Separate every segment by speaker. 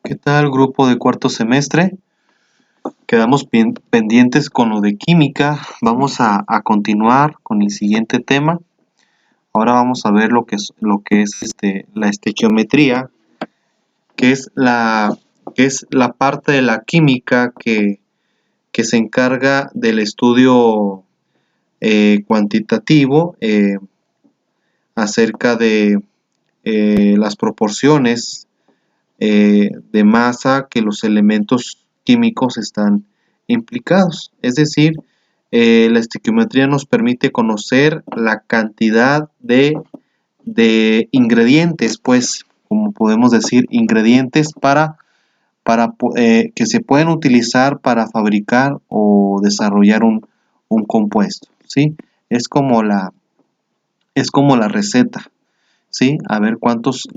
Speaker 1: ¿Qué tal, grupo de cuarto semestre? Quedamos pendientes con lo de química. Vamos a continuar con el siguiente tema. Ahora vamos a ver lo que es la estequiometría, que es la parte de la química que se encarga del estudio cuantitativo acerca de las proporciones de masa que los elementos químicos están implicados. Es decir, la estequiometría nos permite conocer la cantidad de ingredientes, pues, como podemos decir, ingredientes que se pueden utilizar para fabricar o desarrollar un compuesto, ¿sí? Es como la receta. ¿Sí? A ver cuántos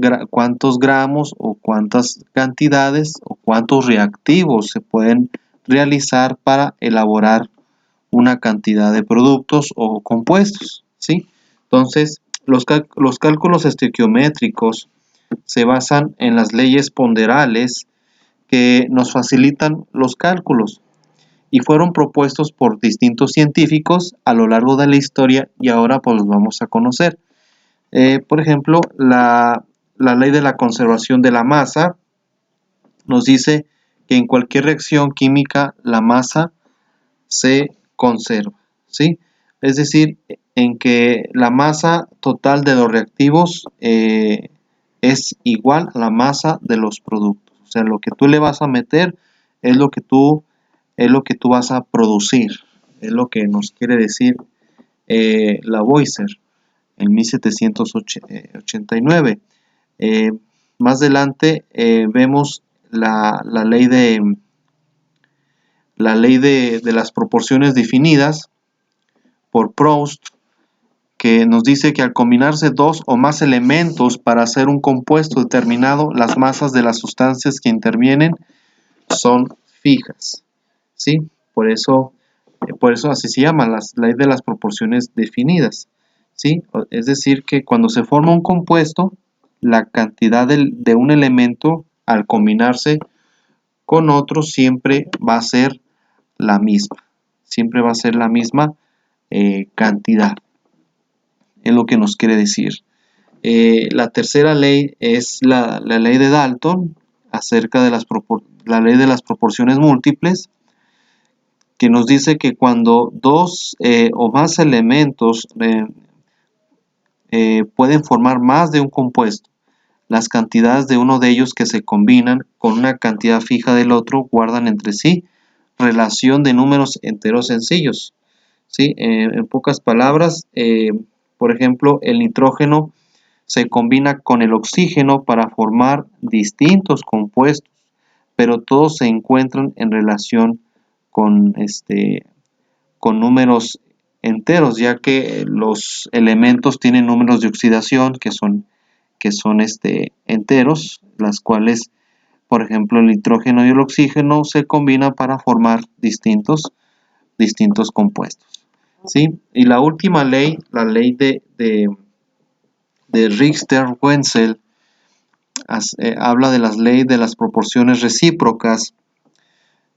Speaker 1: gramos o cuántas cantidades o cuántos reactivos se pueden realizar para elaborar una cantidad de productos o compuestos, ¿sí? Entonces, los cálculos estequiométricos se basan en las leyes ponderales que nos facilitan los cálculos y fueron propuestos por distintos científicos a lo largo de la historia y ahora pues los vamos a conocer. Por ejemplo, la ley de la conservación de la masa nos dice que en cualquier reacción química la masa se conserva, ¿sí? Es decir, en que la masa total de los reactivos es igual a la masa de los productos. O sea, lo que tú le vas a meter es lo que tú vas a producir. Es lo que nos quiere decir Lavoisier en 1789. Más adelante vemos la ley de las proporciones definidas por Proust, que nos dice que al combinarse dos o más elementos para hacer un compuesto determinado, las masas de las sustancias que intervienen son fijas, ¿sí? Por eso así se llama, la ley de las proporciones definidas, ¿sí? Es decir, que cuando se forma un compuesto, la cantidad de un elemento al combinarse con otro siempre va a ser la misma, siempre va a ser la misma cantidad, es lo que nos quiere decir. La tercera ley es la ley de Dalton acerca de la ley de las proporciones múltiples, que nos dice que cuando dos o más elementos pueden formar más de un compuesto, las cantidades de uno de ellos que se combinan con una cantidad fija del otro guardan entre sí relación de números enteros sencillos, ¿sí? En pocas palabras, por ejemplo, el nitrógeno se combina con el oxígeno para formar distintos compuestos, pero todos se encuentran en relación con números enteros, ya que los elementos tienen números de oxidación que son enteros, las cuales, por ejemplo, el nitrógeno y el oxígeno se combinan para formar distintos compuestos, ¿sí? Y la última ley, la ley de Richter-Wenzel, habla de las leyes de las proporciones recíprocas.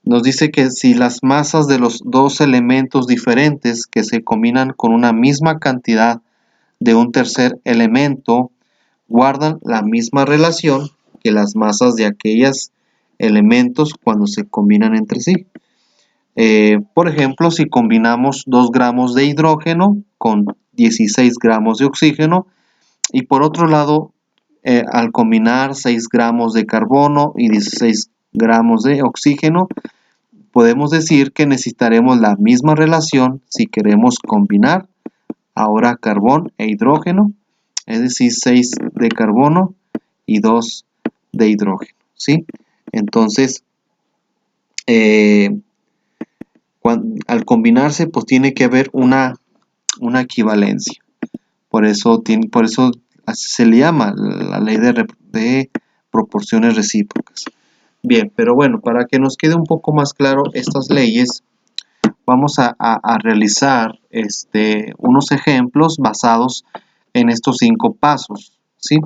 Speaker 1: Nos dice que si las masas de los dos elementos diferentes que se combinan con una misma cantidad de un tercer elemento guardan la misma relación que las masas de aquellos elementos cuando se combinan entre sí. Por ejemplo, si combinamos 2 gramos de hidrógeno con 16 gramos de oxígeno y por otro lado, al combinar 6 gramos de carbono y 16 gramos de oxígeno, podemos decir que necesitaremos la misma relación si queremos combinar ahora carbón e hidrógeno, es decir, 6 de carbono y 2 de hidrógeno, ¿sí? Entonces, al combinarse, pues tiene que haber una equivalencia. Por eso así se le llama la ley de proporciones recíprocas. Bien, pero bueno, para que nos quede un poco más claro estas leyes, vamos a realizar unos ejemplos basados en estos 5 pasos, ¿sí?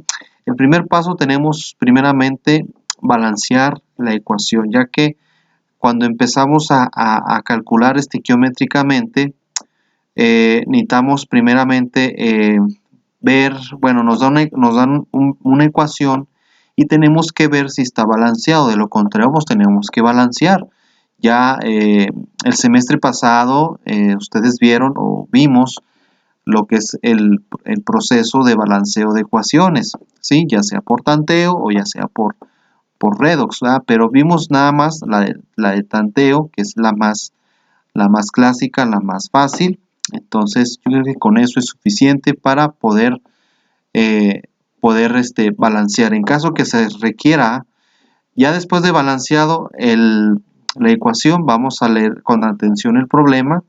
Speaker 1: El primer paso tenemos primeramente balancear la ecuación, ya que cuando empezamos a calcular estequiométricamente, necesitamos primeramente ver, bueno, nos dan una ecuación y tenemos que ver si está balanceado. De lo contrario, pues tenemos que balancear. Ya el semestre pasado ustedes vieron o vimos lo que es el proceso de balanceo de ecuaciones, ¿sí? Ya sea por tanteo o ya sea por redox, ¿verdad? Pero vimos nada más la de tanteo, que es la más clásica, la más fácil. Entonces yo creo que con eso es suficiente para poder balancear. En caso que se requiera, ya después de balanceado la ecuación, vamos a leer con atención el problema,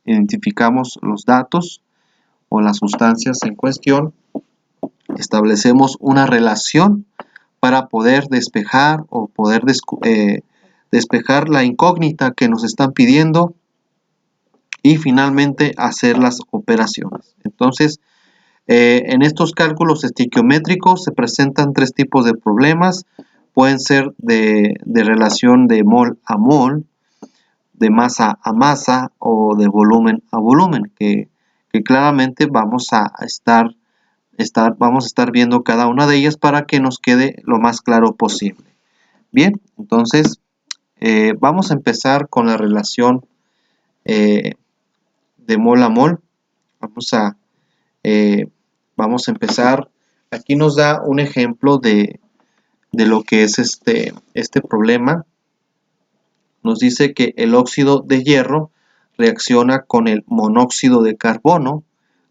Speaker 1: identificamos los datos o las sustancias en cuestión, establecemos una relación para poder despejar o poder despejar la incógnita que nos están pidiendo y finalmente hacer las operaciones. Entonces, en estos cálculos estequiométricos se presentan tres tipos de problemas. Pueden ser de relación de mol a mol, de masa a masa o de volumen a volumen, que claramente vamos a estar viendo cada una de ellas para que nos quede lo más claro posible. Bien, entonces vamos a empezar con la relación de mol a mol. Vamos a empezar. Aquí nos da un ejemplo de lo que es este problema. Nos dice que el óxido de hierro reacciona con el monóxido de carbono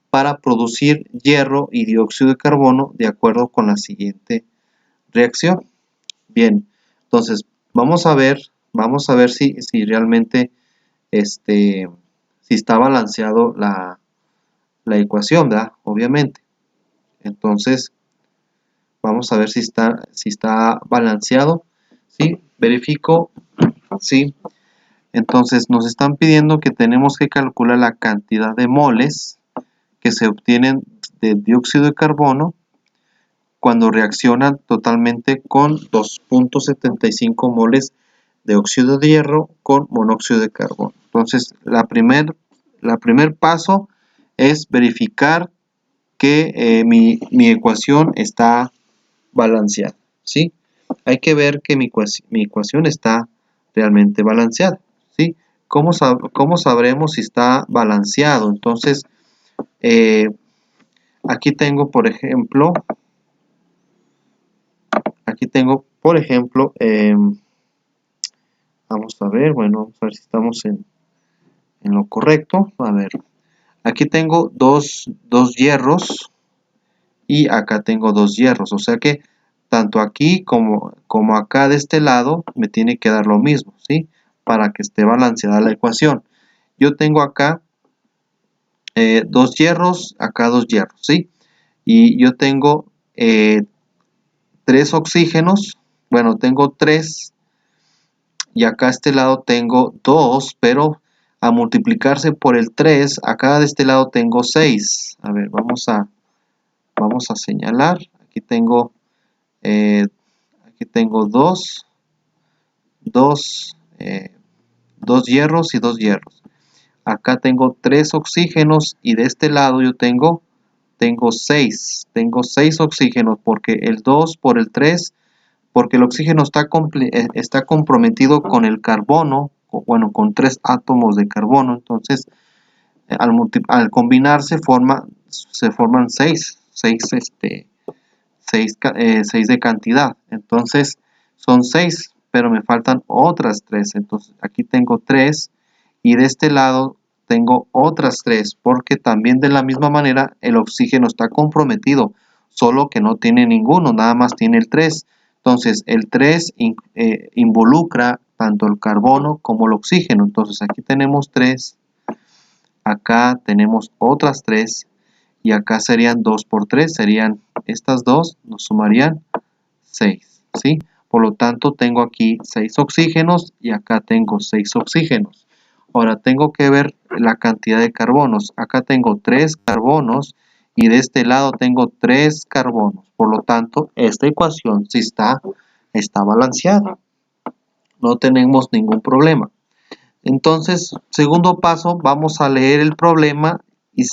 Speaker 1: para producir hierro y dióxido de carbono de acuerdo con la siguiente reacción. Bien, entonces vamos a ver si realmente si está balanceado la ecuación, ¿verdad? Obviamente. Entonces vamos a ver si está balanceado. ¿Sí? Verifico. ¿Sí? Entonces nos están pidiendo que tenemos que calcular la cantidad de moles que se obtienen de dióxido de carbono cuando reaccionan totalmente con 2.75 moles de óxido de hierro con monóxido de carbono. Entonces, la primer paso es verificar que mi ecuación está balanceada, ¿sí? Hay que ver que mi ecuación está realmente balanceada, ¿sí? ¿Cómo sabremos si está balanceado? Entonces, aquí tengo, por ejemplo, vamos a ver, bueno, vamos a ver si estamos en lo correcto. A ver, aquí tengo dos hierros y acá tengo dos hierros, o sea que tanto aquí como acá de este lado me tiene que dar lo mismo, ¿sí? Para que esté balanceada la ecuación. Yo tengo acá dos hierros, acá dos hierros, ¿sí? Y yo tengo tres oxígenos, bueno, tengo tres y acá a este lado tengo 2, pero a multiplicarse por el 3, acá de este lado tengo 6. A ver, vamos a señalar. Aquí tengo 2 hierros y 2 hierros. Acá tengo 3 oxígenos y de este lado yo tengo 6. Tengo 6 oxígenos porque el 2 por el 3, porque el oxígeno está comprometido con el carbono, bueno, con 3 átomos de carbono. Entonces, al combinarse se forman 6 de cantidad. Entonces, son 6, pero me faltan otras 3. Entonces, aquí tengo 3 y de este lado tengo otras 3, porque también de la misma manera el oxígeno está comprometido, solo que no tiene ninguno, nada más tiene el 3. Entonces, el 3 involucra tanto el carbono como el oxígeno. Entonces, aquí tenemos 3, acá tenemos otras 3, y acá serían 2 por 3, serían estas dos, nos sumarían 6, ¿sí? Por lo tanto, tengo aquí 6 oxígenos y acá tengo 6 oxígenos. Ahora, tengo que ver la cantidad de carbonos. Acá tengo 3 carbonos y de este lado tengo 3 carbonos. Por lo tanto, esta ecuación sí está está balanceada, no tenemos ningún problema. Entonces, segundo paso, vamos a leer el problema y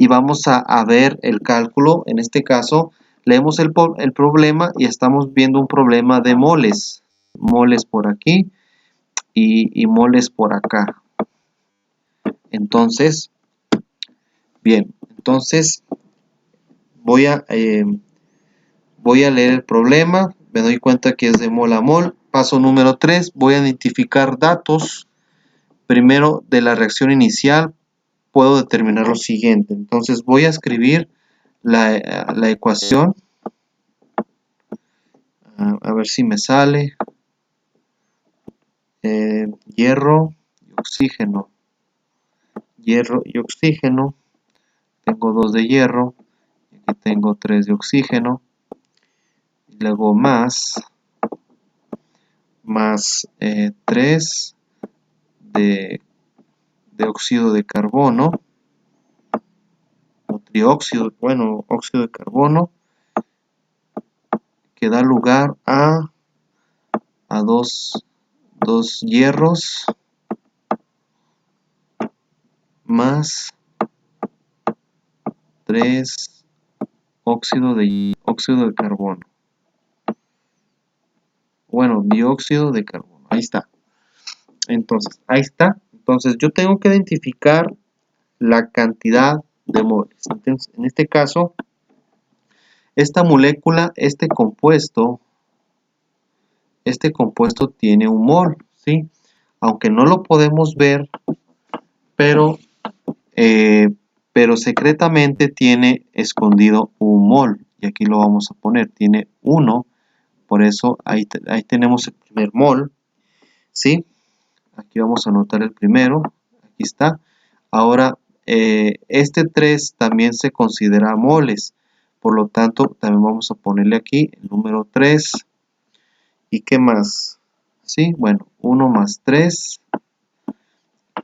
Speaker 1: vamos a ver el cálculo. En este caso, leemos el problema y estamos viendo un problema de moles. Moles por aquí y moles por acá. Entonces, bien, entonces voy a leer el problema. Me doy cuenta que es de mol a mol. Paso número 3, voy a identificar datos. Primero, de la reacción inicial, puedo determinar lo siguiente. Entonces, voy a escribir la ecuación. A ver si me sale. Hierro y oxígeno. Hierro y oxígeno. Tengo 2 de hierro. Aquí tengo 3 de oxígeno. Y luego más 3 de óxido de carbono, o trióxido, bueno, óxido de carbono, que da lugar a dos hierros más 3 óxido de carbono. Bueno, dióxido de carbono. Ahí está. Entonces, ahí está. Entonces, yo tengo que identificar la cantidad de moles. Entonces, en este caso, esta molécula, este compuesto tiene un mol, ¿sí? Aunque no lo podemos ver, pero secretamente tiene escondido un mol. Y aquí lo vamos a poner, tiene 1, por eso ahí tenemos el primer mol, ¿sí? Aquí vamos a anotar el primero, aquí está. Ahora, este 3 también se considera moles, por lo tanto, también vamos a ponerle aquí el número 3. ¿Y qué más? Sí, bueno, 1 más 3,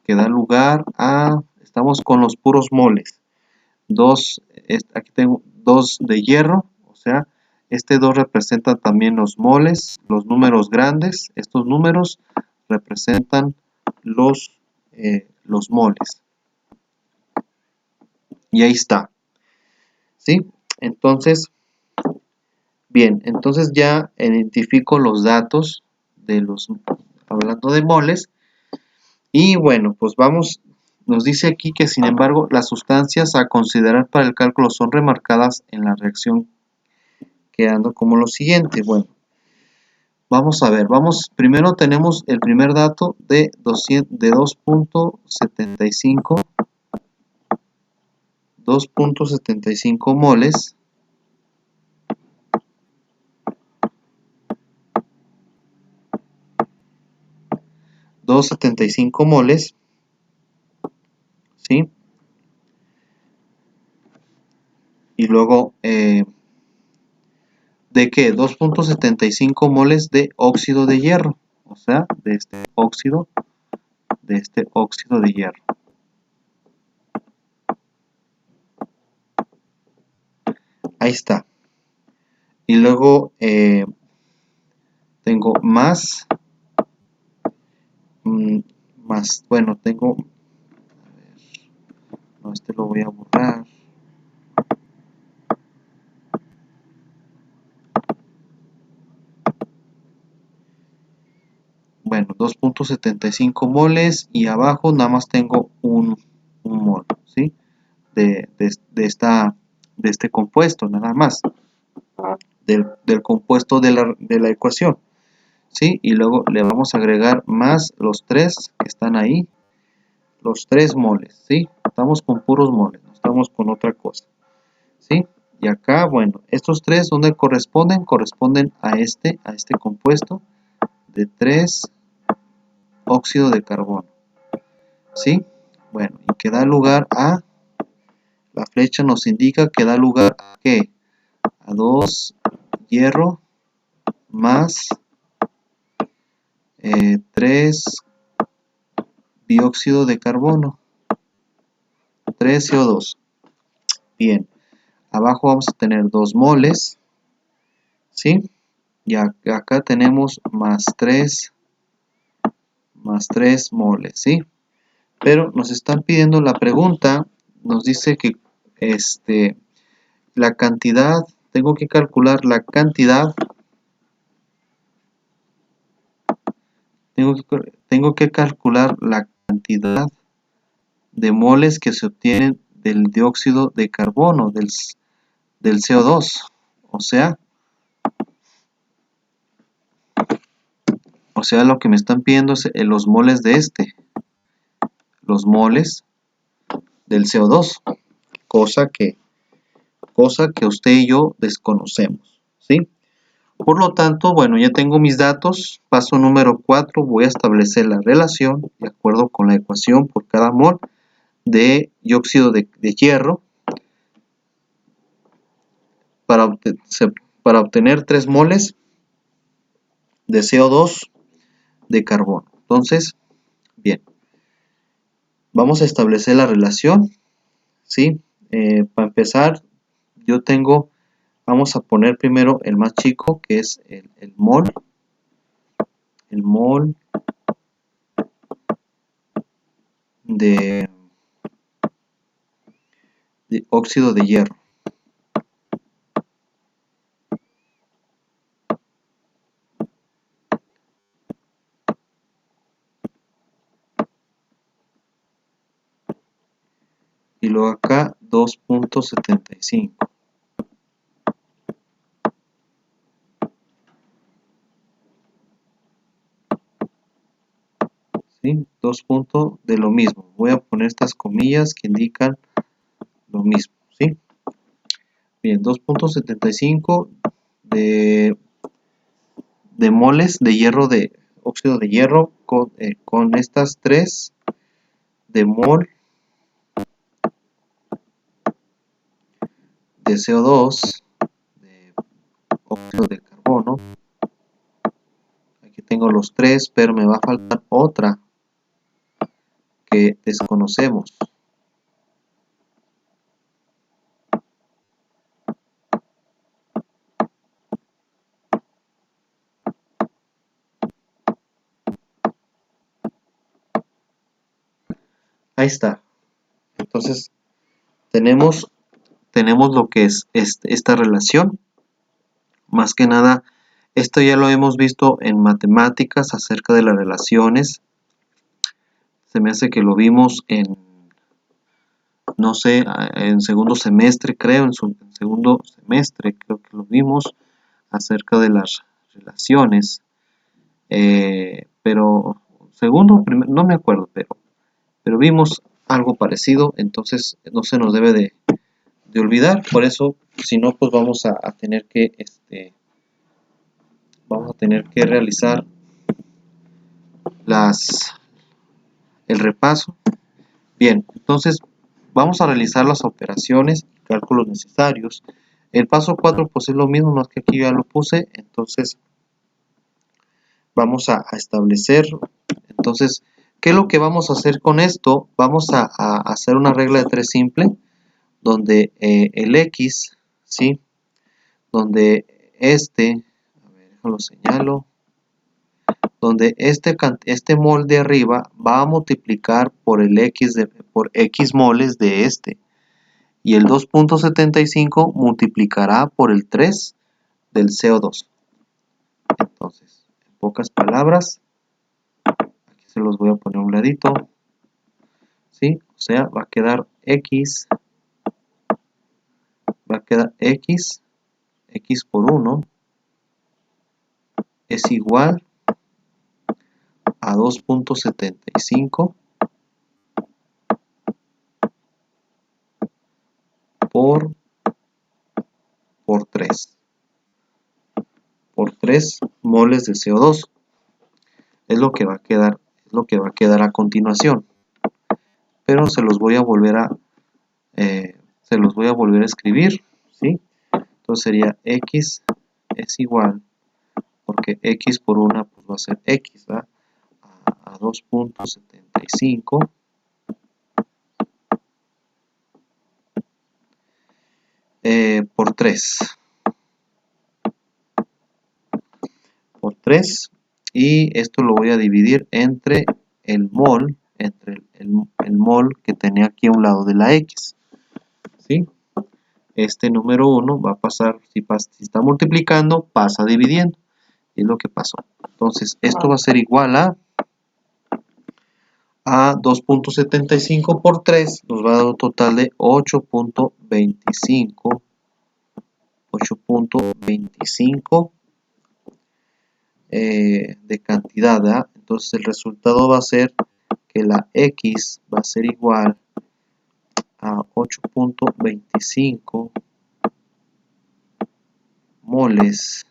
Speaker 1: que da lugar a, estamos con los puros moles. 2, aquí tengo 2 de hierro, o sea, este 2 representa también los moles, los números grandes. Estos números representan los moles. Y ahí está. ¿Sí? Entonces, bien, entonces ya identifico los datos de los, hablando de moles. Y bueno, pues vamos, nos dice aquí que sin embargo las sustancias a considerar para el cálculo son remarcadas en la reacción, quedando como lo siguiente. Bueno, vamos a ver, primero tenemos el primer dato de 2.75 moles. ¿Sí? Y luego, ¿de qué? 2.75 moles de óxido de hierro, o sea, de este óxido de hierro. Ahí está. Y luego tengo más, bueno, tengo, a ver, no, este lo voy a borrar. Bueno, 2.75 moles y abajo nada más tengo un mol, ¿sí? De este compuesto, nada más. Del compuesto de la ecuación, ¿sí? Y luego le vamos a agregar más los 3 que están ahí, los 3 moles, ¿sí? Estamos con puros moles, no estamos con otra cosa, ¿sí? Y acá, bueno, estos 3, ¿dónde corresponden? Corresponden a este compuesto de 3 óxido de carbono, ¿sí? Bueno, y que da lugar a, la flecha nos indica que da lugar a ¿qué? A 2 hierro más 3 dióxido de carbono, 3 CO2. Bien, abajo vamos a tener 2 moles, ¿sí? Y acá tenemos más 3 moles, ¿sí? Pero nos están pidiendo la pregunta, nos dice que la cantidad, tengo que calcular la cantidad, tengo que calcular la cantidad de moles que se obtienen del dióxido de carbono, del CO2. O sea, lo que me están pidiendo es los moles de los moles del CO2, cosa que usted y yo desconocemos, ¿sí? Por lo tanto, bueno, ya tengo mis datos. Paso número 4, voy a establecer la relación de acuerdo con la ecuación por cada mol de dióxido de hierro para obtener 3 moles de CO2 de carbono. Entonces, bien, vamos a establecer la relación, ¿sí? Para empezar, vamos a poner primero el más chico, que es el mol de óxido de hierro. Y luego acá 2.75. ¿Sí? 2 puntos de lo mismo. Voy a poner estas comillas que indican lo mismo, ¿sí? Bien, 2.75 de moles de hierro, de óxido de hierro, con estas 3 de mol de CO2, de óxido de carbono. Aquí tengo los 3, pero me va a faltar otra que desconocemos. Ahí está. Entonces tenemos lo que es esta relación. Más que nada, esto ya lo hemos visto en matemáticas acerca de las relaciones. Se me hace que lo vimos no sé, en segundo semestre, creo, en segundo semestre, creo que lo vimos acerca de las relaciones. Pero segundo, no me acuerdo, pero vimos algo parecido, entonces no se nos debe de olvidar. Por eso, si no, pues vamos a tener que realizar el repaso. Bien, entonces vamos a realizar las operaciones y cálculos necesarios. El paso 4 pues es lo mismo, más que aquí ya lo puse. Entonces vamos a establecer. Entonces, ¿qué es lo que vamos a hacer con esto? Vamos a hacer una regla de 3 simple, donde el X, ¿sí? Donde a ver, déjalo señalo, donde este mol de arriba va a multiplicar por el por X moles de y el 2.75 multiplicará por el 3 del CO2. Entonces, en pocas palabras, aquí se los voy a poner a un ladito, ¿sí? O sea, va a quedar X por 1 es igual a 2.75 por 3 moles de CO2. Es lo que va a quedar a continuación. Pero se los voy a volver a escribir, ¿sí? Entonces sería X es igual, porque X por 1 pues va a ser X, ¿verdad? A 2.75 por 3. por 3 y esto lo voy a dividir entre el mol, el mol que tenía aquí a un lado de la X, ¿sí? Este número 1 va a pasar, si está multiplicando, pasa dividiendo, y es lo que pasó. Entonces, esto va a ser igual a 2.75 por 3, nos va a dar un total de 8.25 de cantidad, ¿verdad? Entonces el resultado va a ser que la X va a ser igual a 8.25 moles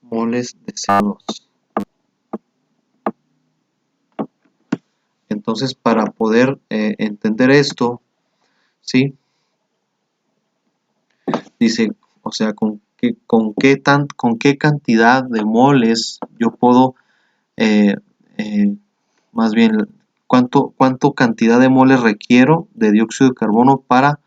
Speaker 1: de CO2. Entonces, para poder entender esto, ¿sí? Dice, o sea, con qué cantidad de moles yo puedo, más bien, cuánto cantidad de moles requiero de dióxido de carbono para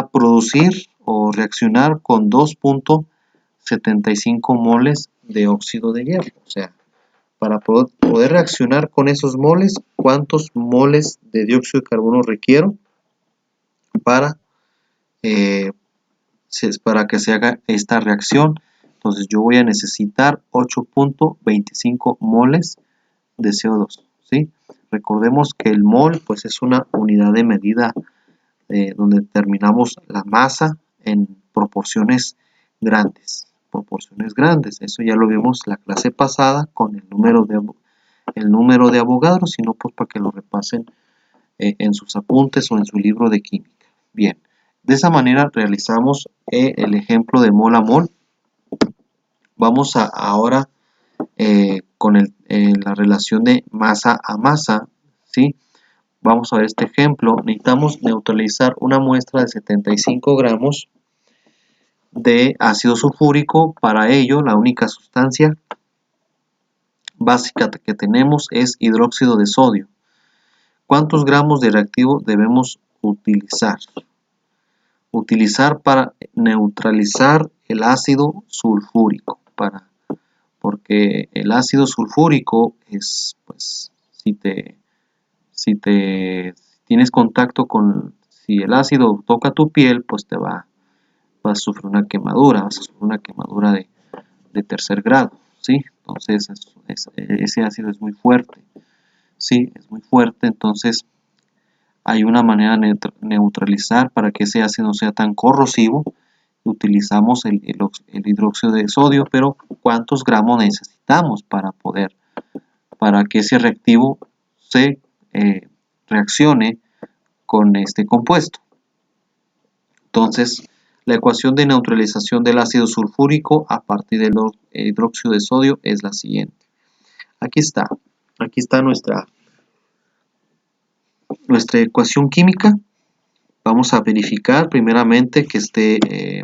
Speaker 1: producir o reaccionar con 2.75 moles de óxido de hierro. O sea, para poder reaccionar con esos moles, ¿cuántos moles de dióxido de carbono requiero para que se haga esta reacción? Entonces yo voy a necesitar 8.25 moles de CO2, ¿sí? Recordemos que el mol pues es una unidad de medida donde determinamos la masa en proporciones grandes. Eso ya lo vimos la clase pasada con el número de Avogadro, sino pues para que lo repasen en sus apuntes o en su libro de química. Bien, de esa manera realizamos el ejemplo de mol a mol. Vamos ahora con la relación de masa a masa, ¿sí? Vamos a ver este ejemplo. Necesitamos neutralizar una muestra de 75 gramos de ácido sulfúrico. Para ello, la única sustancia básica que tenemos es hidróxido de sodio. ¿Cuántos gramos de reactivo debemos utilizar? Utilizar para neutralizar el ácido sulfúrico. Porque el ácido sulfúrico es, pues, si tienes contacto si el ácido toca tu piel, pues vas a sufrir una quemadura, de tercer grado, ¿sí? Entonces ese ácido es muy fuerte, ¿sí? Es muy fuerte, entonces hay una manera de neutralizar para que ese ácido no sea tan corrosivo. Utilizamos el hidróxido de sodio, pero ¿cuántos gramos necesitamos para que ese reactivo se reaccione con este compuesto? Entonces, la ecuación de neutralización del ácido sulfúrico a partir del hidróxido de sodio es la siguiente. Aquí está nuestra ecuación química. Vamos a verificar primeramente que esté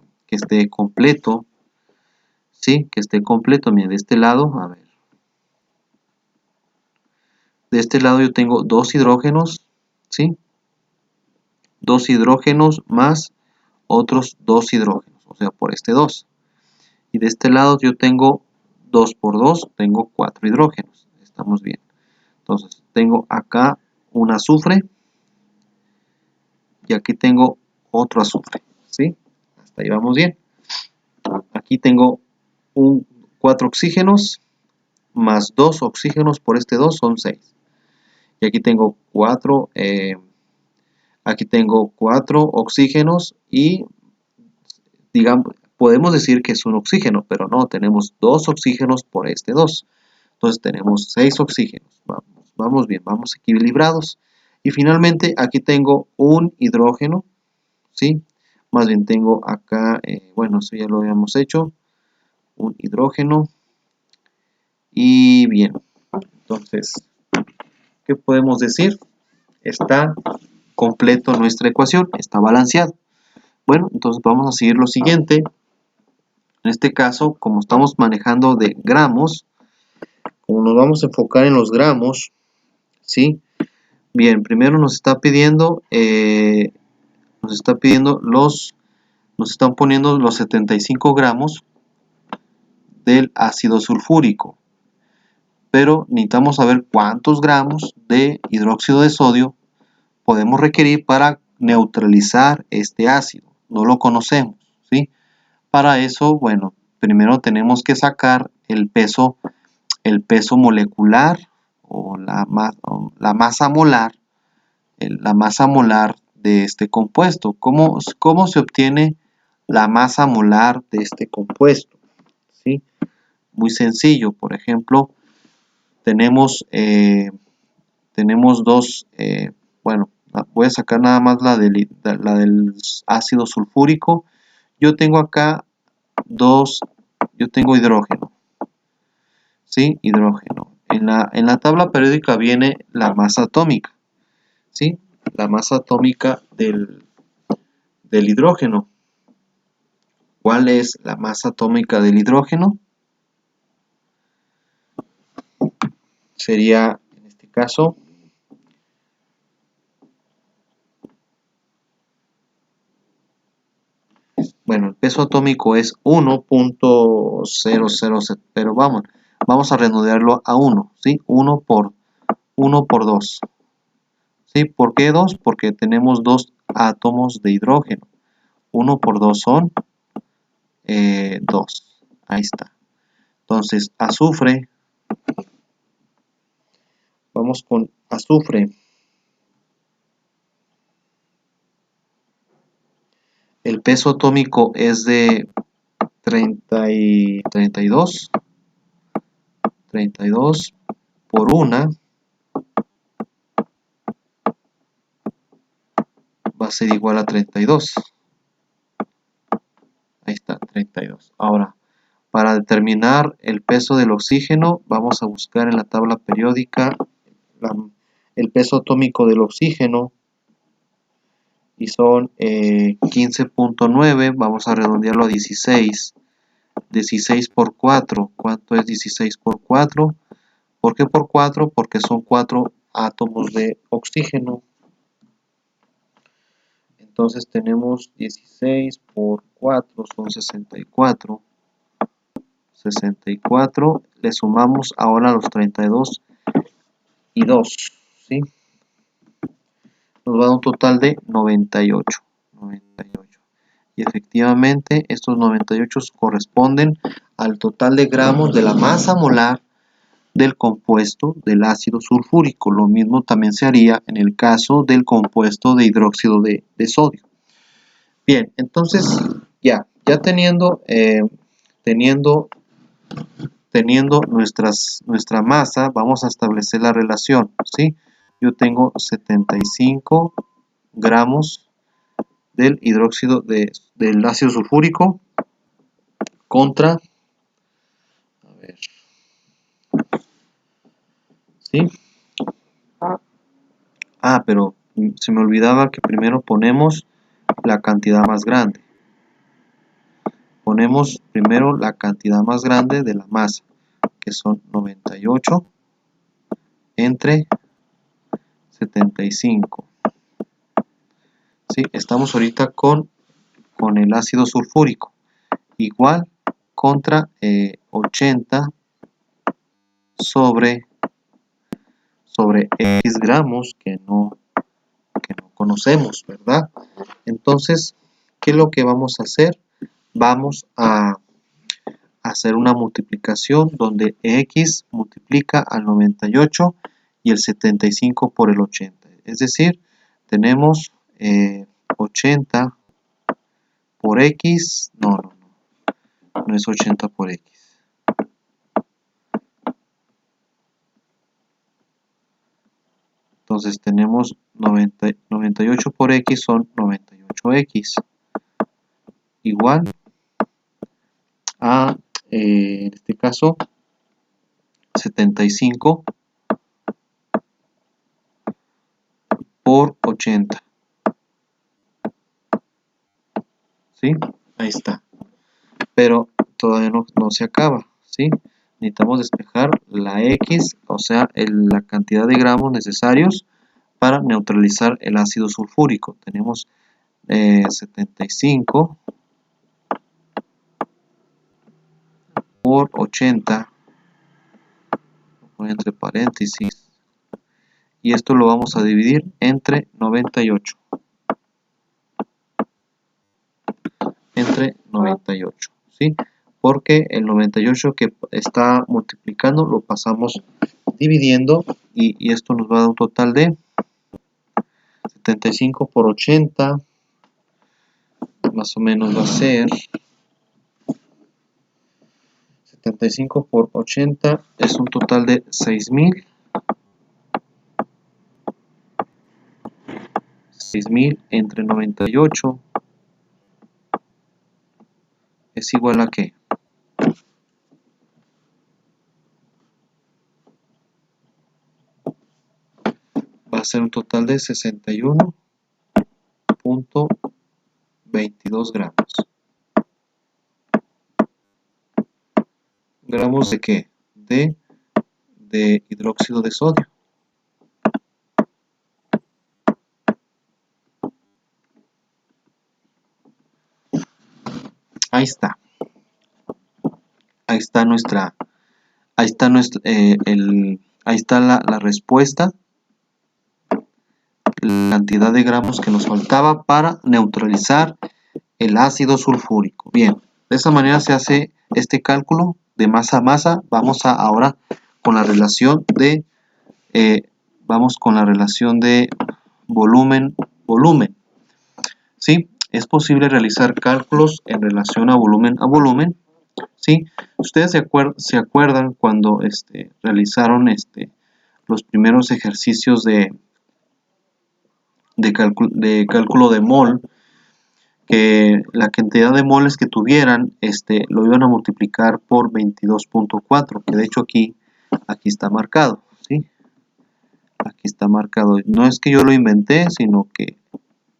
Speaker 1: completo, ¿sí? Que esté completo. Mira, de este lado, a ver. De este lado yo tengo 2 hidrógenos, ¿sí? 2 hidrógenos más otros 2 hidrógenos, o sea, por este 2. Y de este lado yo tengo 2 por 2, tengo 4 hidrógenos. Estamos bien. Entonces, tengo acá un azufre y aquí tengo otro azufre, ¿sí? Hasta ahí vamos bien. Aquí tengo 4 oxígenos más 2 oxígenos por este 2 son 6. Y aquí tengo 4 oxígenos y digamos, podemos decir que es un oxígeno, pero no, tenemos 2 oxígenos por este 2. Entonces tenemos 6 oxígenos. Vamos bien, vamos equilibrados. Y finalmente aquí tengo un hidrógeno, ¿sí? Más bien tengo acá, bueno, eso ya lo habíamos hecho, un hidrógeno. Y bien, entonces, ¿qué podemos decir? Está completo nuestra ecuación, está balanceado. Bueno, entonces vamos a seguir lo siguiente. En este caso, como estamos manejando de gramos, como nos vamos a enfocar en los gramos, ¿sí? Bien, primero nos está pidiendo los nos están poniendo los 75 gramos del ácido sulfúrico, pero necesitamos saber cuántos gramos de hidróxido de sodio podemos requerir para neutralizar este ácido. No lo conocemos, ¿sí? Para eso, bueno, primero tenemos que sacar el peso molecular o la masa molar, de este compuesto. ¿Cómo se obtiene la masa molar de este compuesto? ¿Sí? Muy sencillo. Por ejemplo, tenemos dos, bueno, voy a sacar nada más la del ácido sulfúrico. Yo tengo acá yo tengo hidrógeno, ¿sí? Hidrógeno. En la tabla periódica viene la masa atómica, ¿sí? La masa atómica del hidrógeno. ¿Cuál es la masa atómica del hidrógeno? Sería, en este caso, bueno, el peso atómico es 1.007, pero vamos a redondearlo a 1, ¿sí? 1 por 2. ¿Sí? ¿Por qué 2? Porque tenemos 2 átomos de hidrógeno. 1 por 2 son 2. Ahí está. Entonces, azufre. Vamos con azufre. El peso atómico es de 32 por 1 va a ser igual a 32. Ahí está, 32. Ahora, para determinar el peso del oxígeno, vamos a buscar en la tabla periódica el peso atómico del oxígeno, y son 15.9, vamos a redondearlo a 16. 16 por 4, ¿cuánto es 16 por 4? ¿Por qué por 4? Porque son 4 átomos de oxígeno. Entonces tenemos 16 por 4 son 64. 64, le sumamos ahora los 32 y 2, ¿sí? Nos va a dar un total de 98. Y efectivamente estos 98 corresponden al total de gramos de la masa molar del compuesto del ácido sulfúrico. Lo mismo también se haría en el caso del compuesto de hidróxido de sodio. Bien, entonces ya teniendo nuestra masa, vamos a establecer la relación, ¿sí? Yo tengo 75 gramos del hidróxido del ácido sulfúrico contra, a ver, ¿sí? Pero se me olvidaba que primero ponemos la cantidad más grande. Ponemos primero la cantidad más grande de la masa, que son 98 entre 75. ¿Sí? Estamos ahorita con el ácido sulfúrico. Igual contra 80 sobre X gramos que no conocemos, ¿verdad? Entonces, ¿qué es lo que vamos a hacer? Vamos a hacer una multiplicación donde X multiplica al 98 y el 75 por el 80. Es decir, tenemos 80 por X, no es 80 por X. Entonces tenemos 98 por X son 98X. Igual a, en este caso, 75 por 80. ¿Sí? Ahí está. Pero todavía no se acaba, ¿sí? Necesitamos despejar la X, o sea, la cantidad de gramos necesarios para neutralizar el ácido sulfúrico. Tenemos 75 por 80, entre paréntesis, y esto lo vamos a dividir entre 98. Entre 98, ¿sí? Porque el 98 que está multiplicando lo pasamos dividiendo y esto nos va a dar un total de 75 por 80, más o menos va a ser 75 por 80, es un total de 6000. 6000 entre 98 es igual a ¿qué? Va a ser un total de 61.22 gramos. ¿Gramos de qué? De hidróxido de sodio. Ahí está. Ahí está nuestra, ahí está nuestra, ahí está la respuesta, la cantidad de gramos que nos faltaba para neutralizar el ácido sulfúrico. Bien, de esa manera se hace este cálculo de masa a masa. Vamos ahora con la relación de volumen. ¿Sí? Es posible realizar cálculos en relación a volumen. ¿Sí? Ustedes se acuerdan cuando realizaron los primeros ejercicios de cálculo de mol, que la cantidad de moles que tuvieran lo iban a multiplicar por 22.4, que de hecho aquí está marcado, ¿sí? Aquí está marcado. No es que yo lo inventé, sino que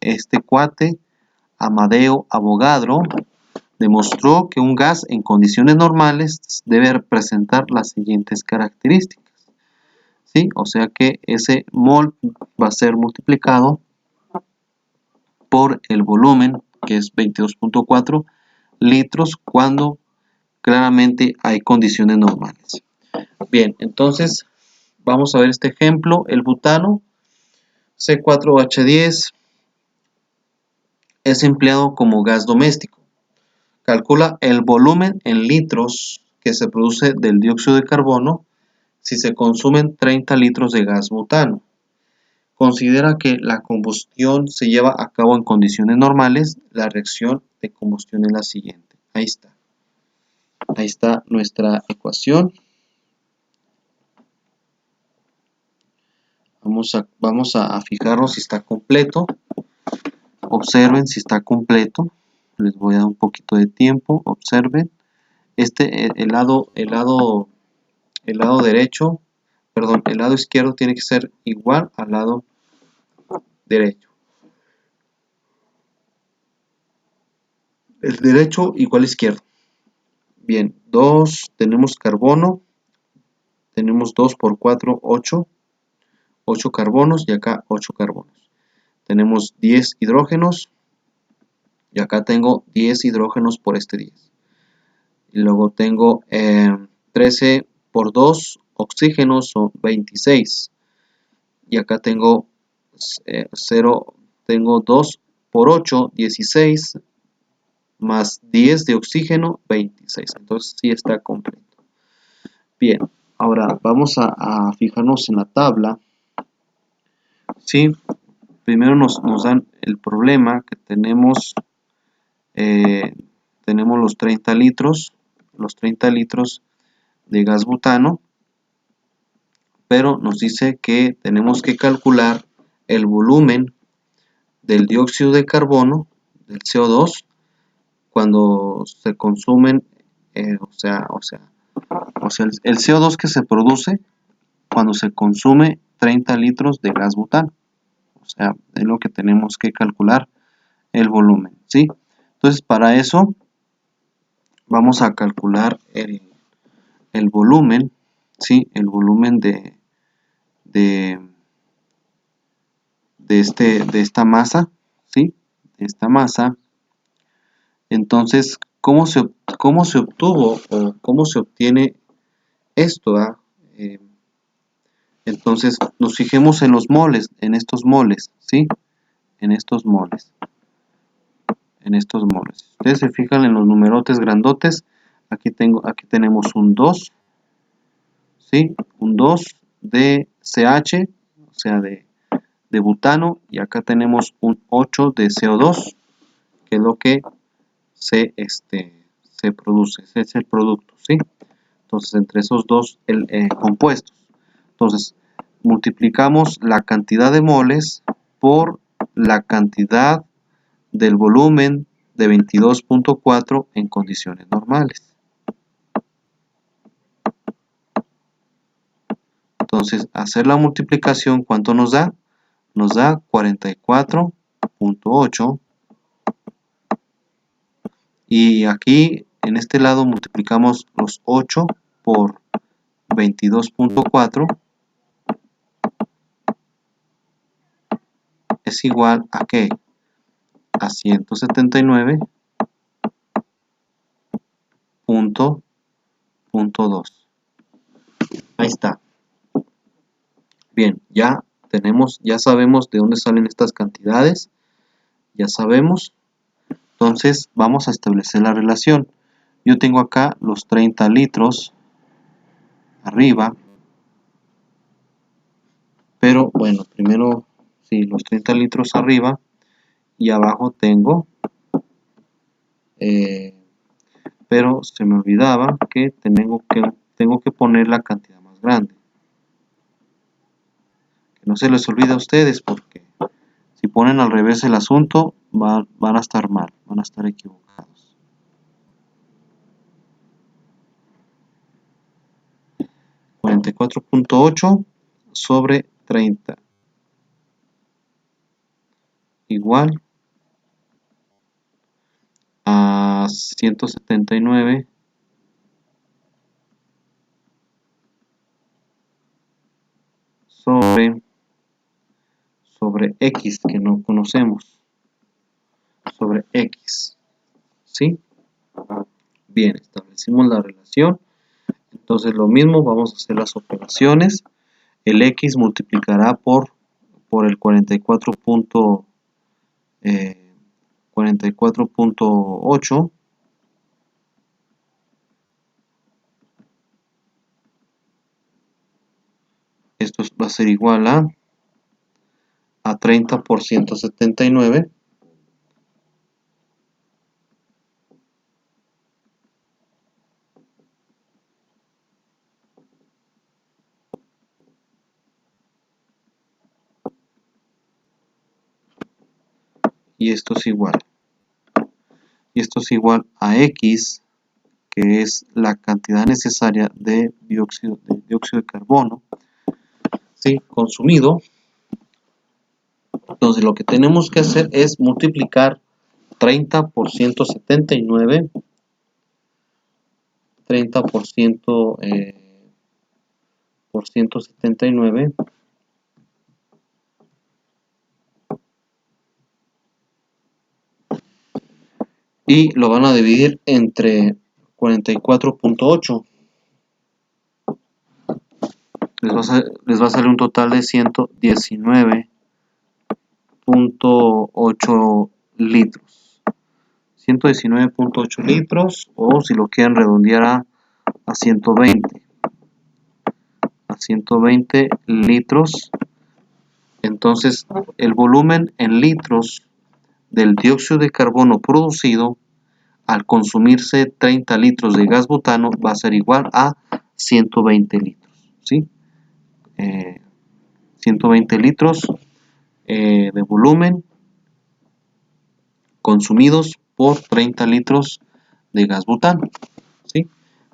Speaker 1: este cuate, Amadeo Avogadro, demostró que un gas en condiciones normales debe presentar las siguientes características, ¿sí? O sea que ese mol va a ser multiplicado por el volumen, que es 22.4 litros, cuando claramente hay condiciones normales. Bien, entonces vamos a ver este ejemplo. El butano C4H10 es empleado como gas doméstico. Calcula el volumen en litros que se produce del dióxido de carbono si se consumen 30 litros de gas butano. Considera que la combustión se lleva a cabo en condiciones normales. La reacción de combustión es la siguiente. Ahí está. Ahí está nuestra ecuación. Vamos a fijarnos si está completo. Observen si está completo. Les voy a dar un poquito de tiempo. Observen. El lado derecho, perdón, el lado izquierdo tiene que ser igual al lado derecho. El derecho igual al izquierdo. Bien, 2, tenemos carbono. Tenemos 2 por 4, 8. 8 carbonos y acá 8 carbonos. Tenemos 10 hidrógenos y acá tengo 10 hidrógenos por este 10. Y luego tengo 13 por 2 oxígenos, son 26. Y acá tengo 0, tengo 2 por 8, 16, más 10 de oxígeno, 26. Entonces sí está completo. Bien, ahora vamos a fijarnos en la tabla. ¿Sí? Primero nos dan el problema que tenemos los 30 litros de gas butano, pero nos dice que tenemos que calcular el volumen del dióxido de carbono, del CO2, cuando se consumen, el CO2 que se produce cuando se consume 30 litros de gas butano. O sea, es lo que tenemos que calcular, el volumen, ¿sí? Entonces, para eso vamos a calcular el volumen, ¿sí? El volumen de esta masa, ¿sí? De esta masa. Entonces, ¿Cómo se obtuvo o cómo se obtiene esto? Entonces, nos fijemos en los moles, en estos moles, ¿sí? En estos moles. Si ustedes se fijan en los numerotes grandotes, aquí tenemos un 2, ¿sí? Un 2 de CH, o sea, de butano, y acá tenemos un 8 de CO2, que es lo que se produce, ese es el producto, ¿sí? Entonces, entre esos dos compuestos. Entonces, multiplicamos la cantidad de moles por la cantidad del volumen de 22.4 en condiciones normales. Entonces, hacer la multiplicación, ¿cuánto nos da? Nos da 44.8. Y aquí, en este lado, multiplicamos los 8 por 22.4. Es igual a ¿qué? A 179.2. Ahí está. Bien, ya sabemos de dónde salen estas cantidades. Ya sabemos. Entonces vamos a establecer la relación. Yo tengo acá los 30 litros arriba. Pero bueno, primero, sí, los 30 litros arriba. Y abajo tengo, pero se me olvidaba que tengo que poner la cantidad más grande. Que no se les olvide a ustedes, porque si ponen al revés el asunto, van a estar mal, van a estar equivocados. (44.8 sobre 30 igual a 179 sobre X, que no conocemos, sobre X, ¿sí? Bien, establecimos la relación. Entonces lo mismo, vamos a hacer las operaciones. El X multiplicará por el 44.8. Esto va a ser igual a 30 por 179. Y esto es igual. Y esto es igual a X, que es la cantidad necesaria de dióxido de carbono, ¿sí? Consumido. Entonces lo que tenemos que hacer es multiplicar 30 por 179, 30 por 179, y lo van a dividir entre 44.8. Les va a salir un total de 119.8 litros. 119.8 litros, o si lo quieren redondear a 120. A 120 litros. Entonces, el volumen en litros del dióxido de carbono producido al consumirse 30 litros de gas butano va a ser igual a 120 litros, ¿sí? 120 litros de volumen consumidos por 30 litros de gas butano, ¿sí?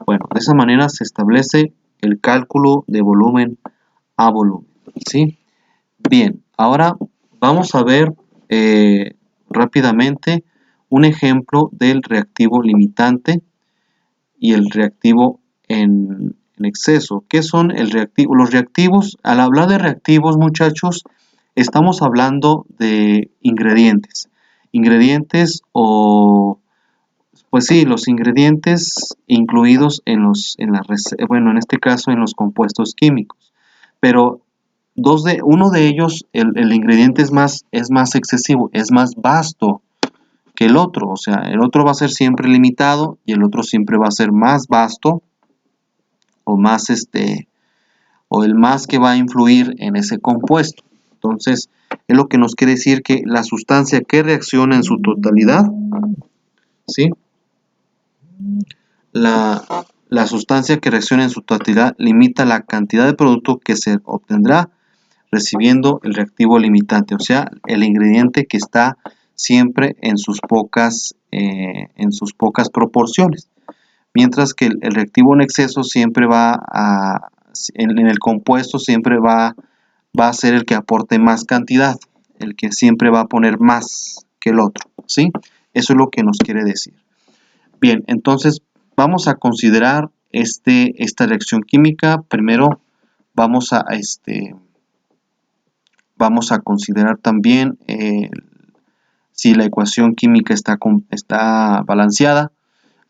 Speaker 1: Bueno, de esa manera se establece el cálculo de volumen a volumen, ¿sí? Bien, ahora vamos a ver rápidamente un ejemplo del reactivo limitante y el reactivo en exceso. ¿Qué son los reactivos? Al hablar de reactivos, muchachos, estamos hablando de ingredientes. Ingredientes o Pues sí, los ingredientes incluidos en en este caso en los compuestos químicos. Pero uno de ellos, el ingrediente es más excesivo, es más vasto que el otro. O sea, el otro va a ser siempre limitado y el otro siempre va a ser más vasto o más o el más que va a influir en ese compuesto. Entonces, es lo que nos quiere decir que la sustancia que reacciona en su totalidad, ¿sí? La sustancia que reacciona en su totalidad limita la cantidad de producto que se obtendrá recibiendo el reactivo limitante, o sea, el ingrediente que está siempre en sus pocas proporciones. Mientras que el reactivo en exceso siempre en el compuesto siempre va a ser el que aporte más cantidad, el que siempre va a poner más que el otro, ¿sí? Eso es lo que nos quiere decir. Bien, entonces vamos a considerar esta reacción química. Primero vamos a considerar también si la ecuación química está balanceada.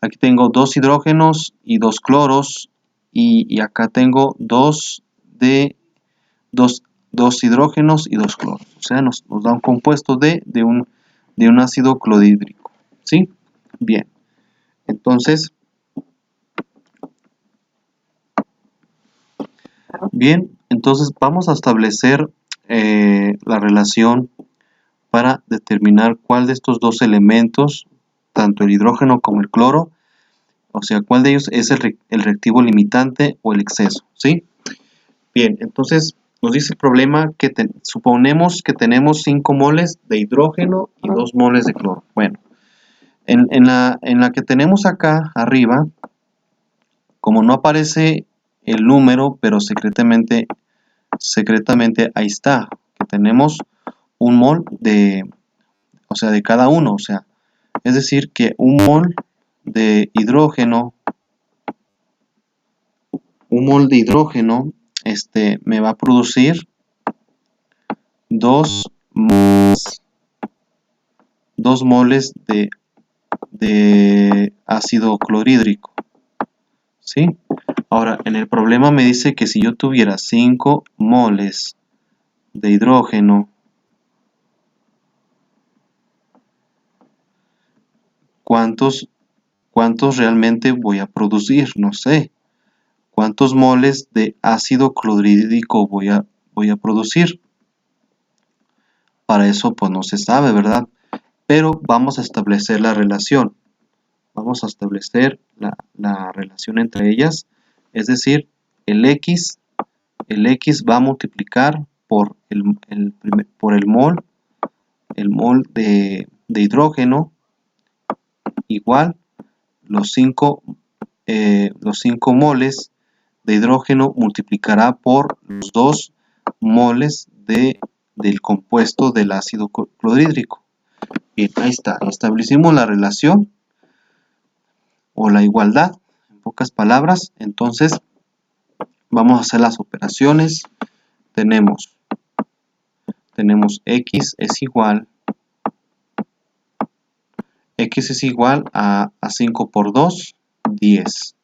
Speaker 1: Aquí tengo 2 hidrógenos y 2 cloros y acá tengo 2 hidrógenos y 2 cloros. O sea, nos da un compuesto de un ácido clorhídrico, ¿sí? Bien, entonces vamos a establecer la relación para determinar cuál de estos dos elementos, tanto el hidrógeno como el cloro, o sea, cuál de ellos es el reactivo limitante o el exceso, ¿sí? Bien, entonces nos dice el problema que suponemos que tenemos 5 moles de hidrógeno y 2 moles de cloro. Bueno, en la que tenemos acá arriba, como no aparece el número, pero secretamente ahí está, que tenemos un mol de cada uno, o sea, es decir, que un mol de hidrógeno me va a producir 2 moles de ácido clorhídrico, ¿sí? Ahora, en el problema me dice que si yo tuviera 5 moles de hidrógeno, ¿cuántos realmente voy a producir? No sé. ¿Cuántos moles de ácido clorhídrico voy a producir? Para eso pues no se sabe, ¿verdad? Pero vamos a establecer la relación. Vamos a establecer la relación entre ellas. Es decir, el X va a multiplicar por el mol de hidrógeno igual los 5 moles de hidrógeno multiplicará por los 2 moles del compuesto del ácido clorhídrico. Bien, ahí está. Establecimos la relación o la igualdad, en pocas palabras. Entonces, vamos a hacer las operaciones. Tenemos X es igual a 5 por 2, 10.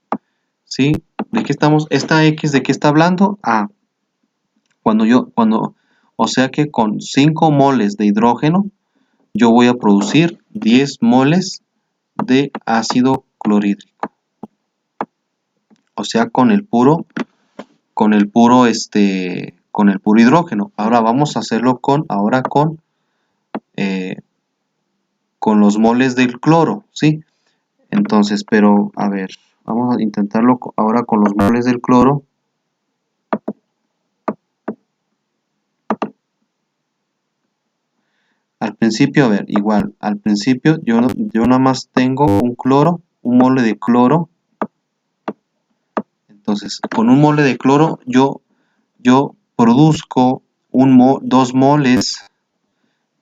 Speaker 1: ¿Sí? ¿De qué estamos? ¿Esta X de qué está hablando? O sea que con 5 moles de hidrógeno, yo voy a producir 10 moles de ácido clorhídrico. O sea, con el puro hidrógeno. Ahora vamos a hacerlo con los moles del cloro, ¿sí? Entonces, pero a ver, vamos a intentarlo ahora con los moles del cloro. Al principio, a ver, igual, al principio yo nada más tengo un mole de cloro. Entonces, con un mole de cloro yo produzco 2 moles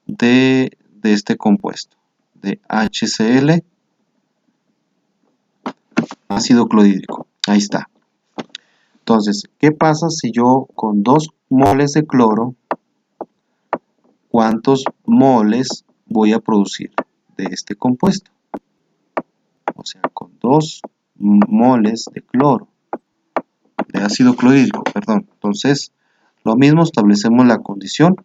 Speaker 1: de este compuesto, de HCl, ácido clorhídrico. Ahí está. Entonces, ¿qué pasa si yo con 2 moles de cloro, cuántos moles voy a producir de este compuesto? 2 moles de cloro, de ácido clorhídrico, perdón. Entonces, lo mismo, establecemos la condición.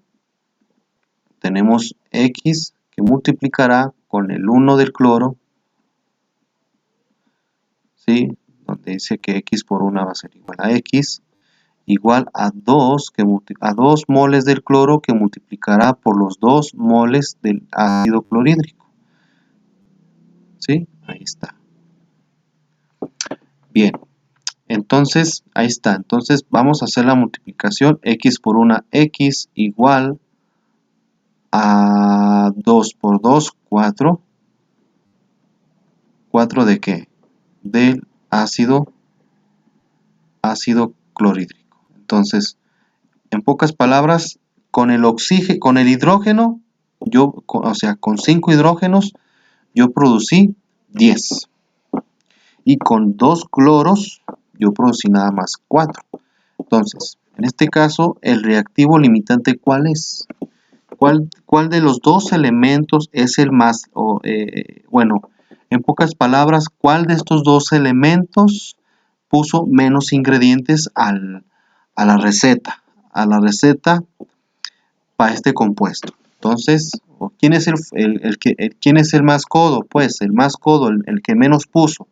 Speaker 1: Tenemos X que multiplicará con el 1 del cloro, ¿sí? Donde dice que X por 1 va a ser igual a X, igual a 2 moles del cloro que multiplicará por los 2 moles del ácido clorhídrico. ¿Sí? Ahí está. Bien, entonces, ahí está. Entonces, vamos a hacer la multiplicación. X por 1, X igual a 2 por 2, 4. ¿4 de qué? Del ácido clorhídrico. Entonces, en pocas palabras, con el oxígeno, con el hidrógeno, o sea, con 5 hidrógenos, yo producí 10. Y con 2 cloros, yo producí nada más 4. Entonces, en este caso, el reactivo limitante, ¿cuál es? ¿Cuál de los dos elementos es el más, bueno, en pocas palabras, cuál de estos dos elementos puso menos ingredientes a la receta para este compuesto? Entonces, ¿quién es quién es el más codo? Pues el más codo, el que menos puso.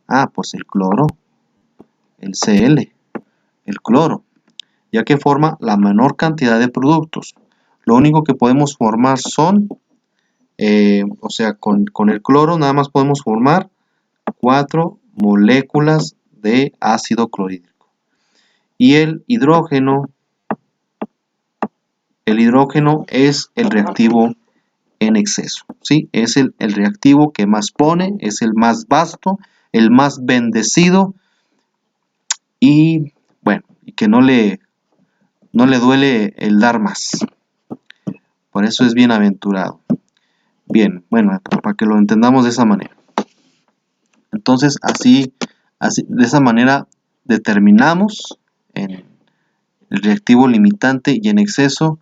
Speaker 1: Ah, pues el cloro, el Cl, el cloro, ya que forma la menor cantidad de productos. Lo único que podemos formar son, o sea, con el cloro nada más podemos formar 4 moléculas de ácido clorhídrico. Y el hidrógeno es el reactivo en exceso, ¿sí? Es el reactivo que más pone, es el más vasto, el más bendecido y, bueno, y que no le duele el dar más. Por eso es bienaventurado. Bien, bueno, para que lo entendamos de esa manera. Entonces, así de esa manera determinamos en el reactivo limitante y en exceso,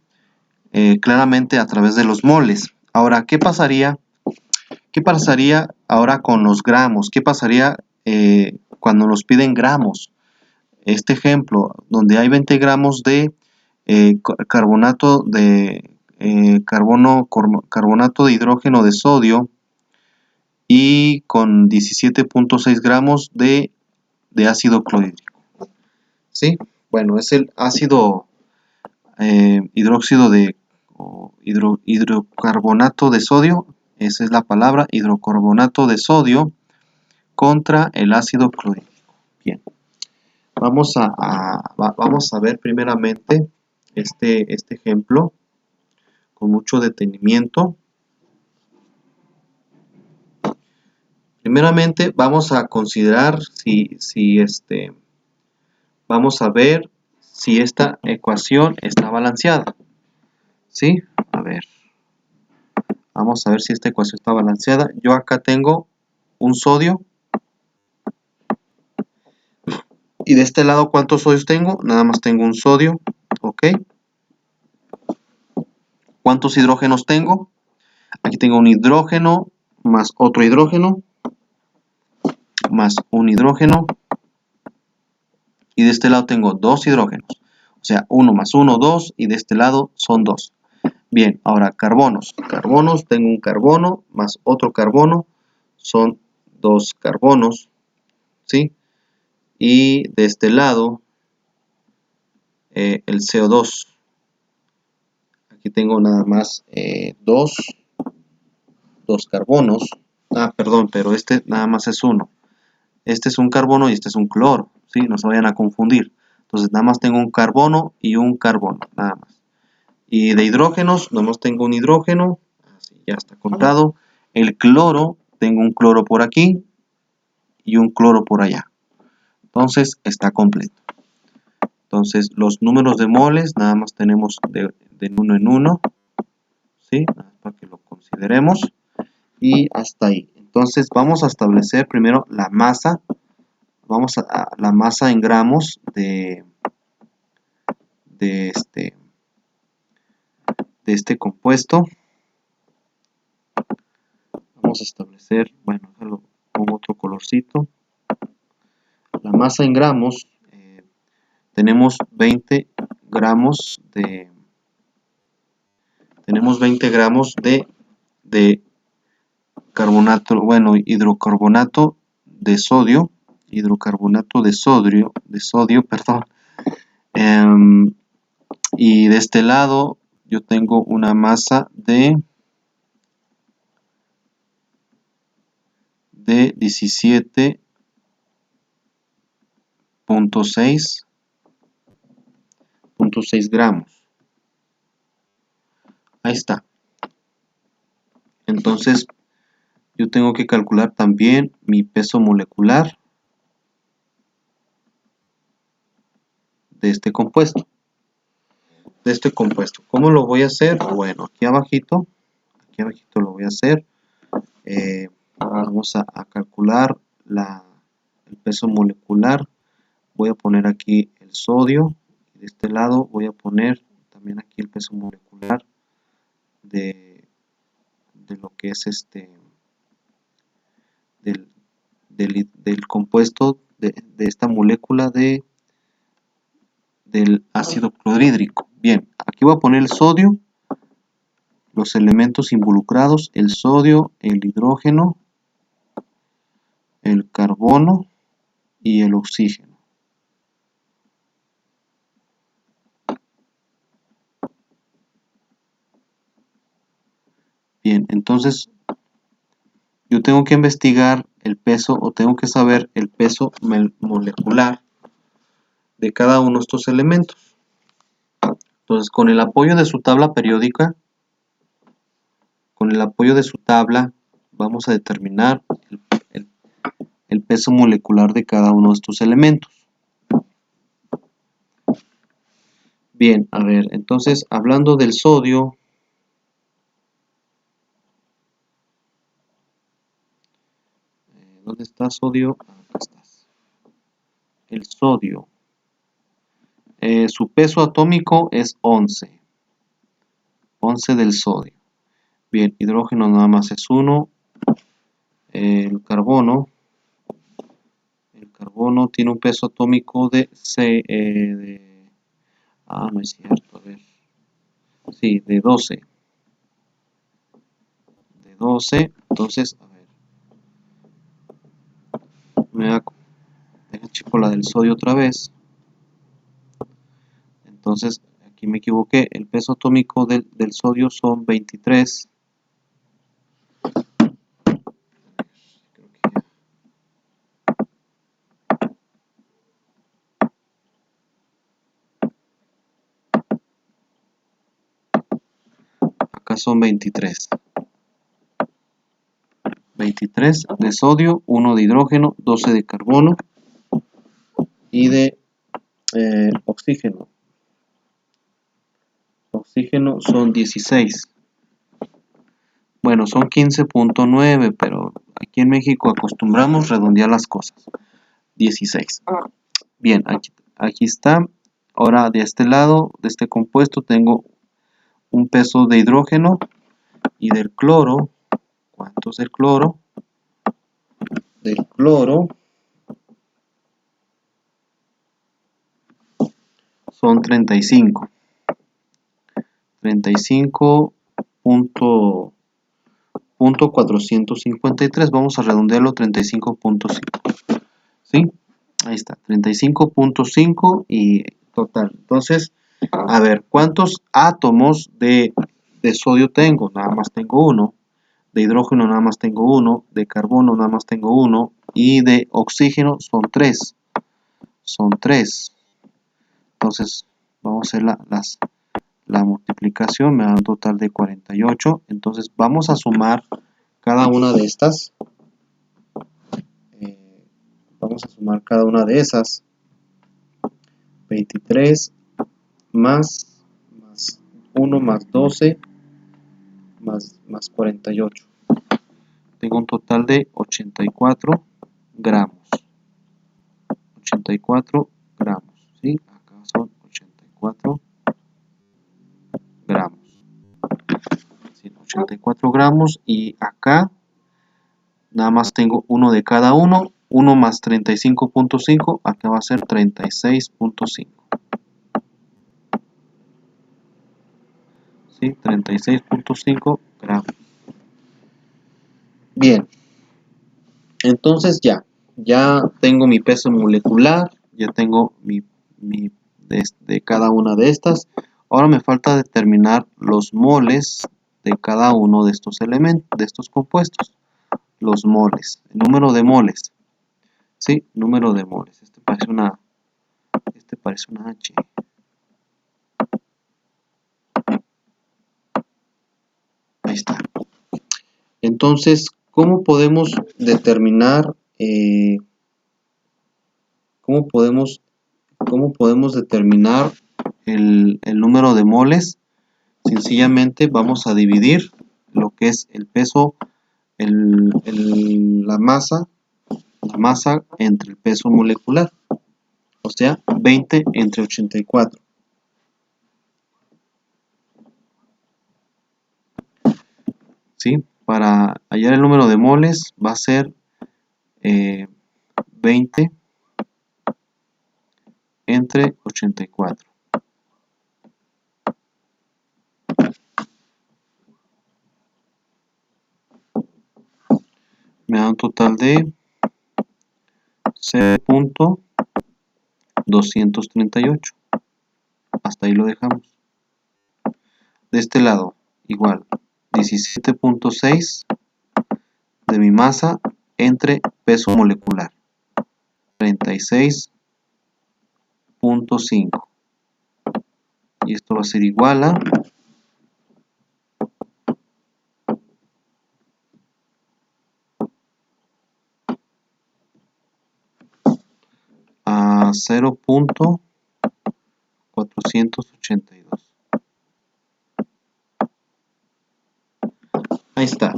Speaker 1: claramente a través de los moles. Ahora, ¿qué pasaría ahora con los gramos? ¿Qué pasaría cuando nos piden gramos? Este ejemplo, donde hay 20 gramos de carbonato de carbonato de hidrógeno de sodio y con 17.6 gramos de ácido clorhídrico. ¿Sí? Bueno, es el ácido hidróxido de hidrocarbonato de sodio, esa es la palabra, hidrocarbonato de sodio contra el ácido clorhídrico. Bien, vamos a ver primeramente este ejemplo con mucho detenimiento. Primeramente vamos a considerar vamos a ver si esta ecuación está balanceada. ¿Sí? A ver. Vamos a ver si esta ecuación está balanceada. Yo acá tengo un sodio. Y de este lado, ¿cuántos sodios tengo? Nada más tengo un sodio. ¿Ok? ¿Cuántos hidrógenos tengo? Aquí tengo un hidrógeno más otro hidrógeno más un hidrógeno. Y de este lado tengo dos hidrógenos. O sea, 1 más 1, 2. Y de este lado son 2. Bien, ahora carbonos. Carbonos, tengo un carbono más otro carbono. Son 2 carbonos. ¿Sí? Y de este lado, el CO2. Aquí tengo nada más 2 carbonos. Ah, perdón, pero este nada más es uno. Este es un carbono y este es un cloro. ¿Sí? No se vayan a confundir. Entonces nada más tengo un carbono y un carbono, nada más. Y de hidrógenos, nada más tengo un hidrógeno. Así ya está contado. El cloro, tengo un cloro por aquí y un cloro por allá. Entonces está completo. Entonces los números de moles nada más tenemos de uno en uno. ¿Sí? Para que lo consideremos. Y hasta ahí. Entonces vamos a establecer primero la masa. Vamos a la masa en gramos de este compuesto. Vamos a establecer, bueno, pongo otro colorcito. La masa en gramos, tenemos 20 gramos de carbonato, bueno, hidrocarbonato de sodio, perdón. Y de este lado yo tengo una masa de 17.6 gramos. Ahí está. Entonces yo tengo que calcular también mi peso molecular de este compuesto. ¿Cómo lo voy a hacer? Bueno, aquí abajito lo voy a hacer. Vamos a calcular el peso molecular. Voy a poner aquí el sodio. De este lado voy a poner también aquí el peso molecular de lo que es del compuesto de esta molécula del ácido clorhídrico. Bien, aquí voy a poner el sodio, los elementos involucrados, el sodio, el hidrógeno, el carbono y el oxígeno. Bien, entonces yo tengo que investigar el peso o tengo que saber el peso molecular de cada uno de estos elementos. Entonces, con el apoyo de su tabla periódica, vamos a determinar el peso molecular de cada uno de estos elementos. Bien, a ver, entonces, hablando del sodio, ¿dónde está sodio? Acá estás. El sodio. Su peso atómico es 11. 11 del sodio. Bien, hidrógeno nada más es 1. El carbono tiene un peso atómico de 6. No es cierto, a ver. Sí, de 12. De 12. Entonces, a ver. Deja checo la del sodio otra vez. Entonces, aquí me equivoqué. El peso atómico del sodio son 23. Acá son 23. 23 de sodio, 1 de hidrógeno, 12 de carbono y de oxígeno. Oxígeno son 16. Bueno, son 15.9, pero aquí en México acostumbramos redondear las cosas. 16. Bien, aquí está. Ahora de este lado, de este compuesto, tengo un peso de hidrógeno y del cloro. ¿Cuánto es el cloro? Del cloro son 35. 35.453. Vamos a redondearlo 35.5. ¿Sí? Ahí está, 35.5 y total. Entonces, a ver, ¿cuántos átomos de sodio tengo? Nada más tengo uno. De hidrógeno nada más tengo uno. De carbono nada más tengo uno. Y de oxígeno son 3. Son 3. Entonces, vamos a hacer la multiplicación. Me da un total de 48. Entonces, vamos a sumar cada una de estas. Vamos a sumar cada una de esas. 23 más 1 más 12 más 48. Tengo un total de 84 gramos. 84 gramos. ¿Sí? Acá son 84 gramos. Sí, 84 gramos y acá nada más tengo uno de cada uno. 1 más 35.5, acá va a ser 36.5. ¿Sí? 36.5 gramos. Bien, entonces ya tengo mi peso molecular, ya tengo mi de cada una de estas. Ahora me falta determinar los moles de cada uno de estos elementos, de estos compuestos. Los moles, el número de moles. Sí, número de moles. Este parece una H. Ahí está. Entonces, ¿cómo podemos determinar cómo podemos determinar el número de moles? Sencillamente vamos a dividir lo que es el peso, la masa entre el peso molecular, o sea, 20 entre 84. ¿Sí? Para hallar el número de moles va a ser 20 entre 84. Me da un total de 0.238. Hasta ahí lo dejamos. De este lado, igual, 17.6 de mi masa entre peso molecular, 36.5. Y esto va a ser igual a 0.482. Ahí está.